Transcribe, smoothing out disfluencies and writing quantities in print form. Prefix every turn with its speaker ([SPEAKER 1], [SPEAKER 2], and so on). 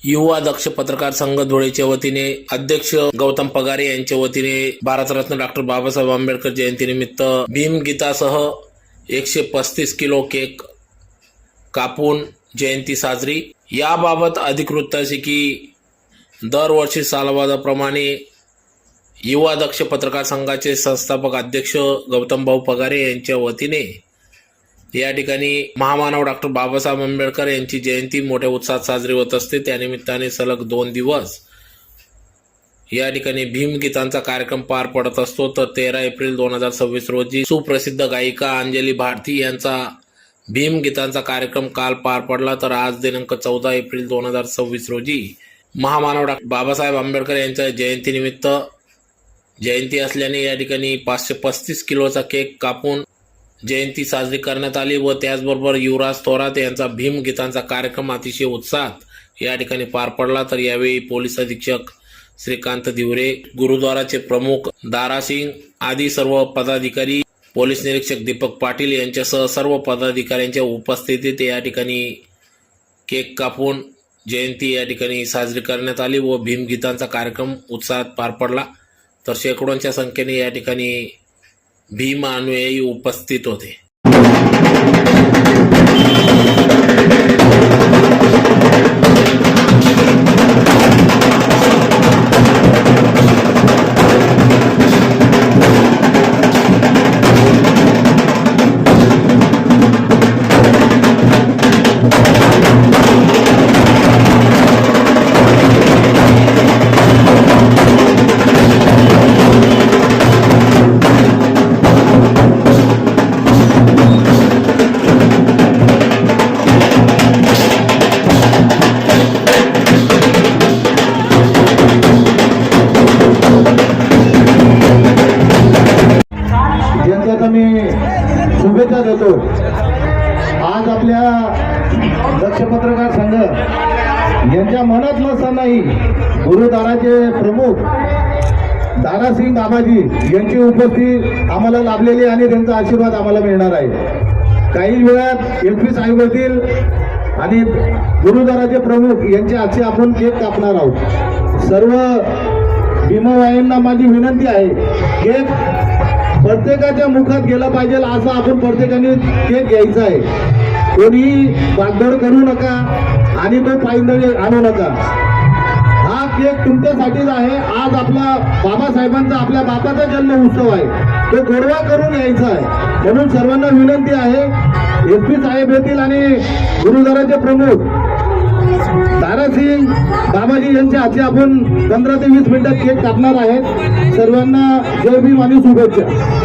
[SPEAKER 1] युवा दक्ष पत्रकार संघ धुळेच्या वतीने अध्यक्ष गौतम पगारे यांच्या वतीने भारतरत्न डॉक्टर बाबासाहेब आंबेडकर जयंतीनिमित्त भीमगीतासह 135 किलो केक कापून जयंती साजरी। याबाबत अधिक वृत्त असे की दरवर्षी सालवादाप्रमाणे युवा दक्ष पत्रकार संघाचे संस्थापक अध्यक्ष गौतम भाऊ पगारे यांच्या वतीने या ठिकाणी महामानव डॉक्टर बाबासाहेब आंबेडकर यांची जयंती मोठ्या उत्साहात साजरी होत असते। त्यानिमित्ताने सलग 2 दिवस या ठिकाणी भीमगीतांचा कार्यक्रम पार पडत असतो। तर 13 एप्रिल 2026 रोजी सुप्रसिद्ध गायिका अंजली भारती यांचा भीमगीतांचा कार्यक्रम काल पार पडला। तर आज दिनांक 14 एप्रिल 2026 रोजी महामानव डॉक्टर बाबासाहेब आंबेडकर यांच्या जयंतीनिमित्त जयंती असल्याने या ठिकाणी 535 किलोचा केक कापून जयंती साजरी करण्यात आली व त्याचबरोबर युवराज थोरात यांचा भीमगीतांचा कार्यक्रम अतिशय उत्साहात या ठिकाणी पार पडला। तर यावेळी पोलीस अधीक्षक श्रीकांत दिवरे, गुरुद्वाराचे प्रमुख दारा सिंग आदी सर्व पदाधिकारी, पोलीस निरीक्षक दीपक पाटील यांच्यासह सर्व पदाधिकाऱ्यांच्या उपस्थितीत या ठिकाणी केक कापून जयंती या ठिकाणी साजरी करण्यात आली व भीमगीतांचा कार्यक्रम उत्साहात पार पडला। तर शेकडोंच्या संख्येने या ठिकाणी भीम अनुयायी उपस्थित होते।
[SPEAKER 2] मी शुभेच्छा देतो। आज आपल्या दक्ष पत्रकार संघ यांच्या मनात नसतानाही गुरुद्वाराचे प्रमुख दारा सिंग बाबाजी यांची उपस्थिती आम्हाला लाभलेली आणि त्यांचा आशीर्वाद आम्हाला मिळणार आहे। काही वेळात एलपी साहेब येतील आणि गुरुद्वाराचे प्रमुख यांच्या हातचे आपण केक कापणार आहोत। सर्व भीमवाईंना माझी विनंती आहे, केक प्रत्येकाच्या मुखात गेला पाहिजे असं आपण प्रत्येकाने केक घ्यायचा आहे। कोणी भागदौड करू नका आणि तो पायंदळी आणू नका। हा केक तुमच्यासाठीच आहे। आज आपला बाबासाहेबांचा, आपल्या बापाचा जन्म उत्सव आहे, तो गोडवा करून यायचा आहे। म्हणून सर्वांना विनंती आहे, एसपी साहेब येतील आणि गुरुद्वाराचे प्रमुख दारा सिंग बाबाजी यांच्या हाती आपण 15 ते 20 मिनिटात केक कापणार आहेत। सर्वांना जय भीम आणि शुभेच्छा।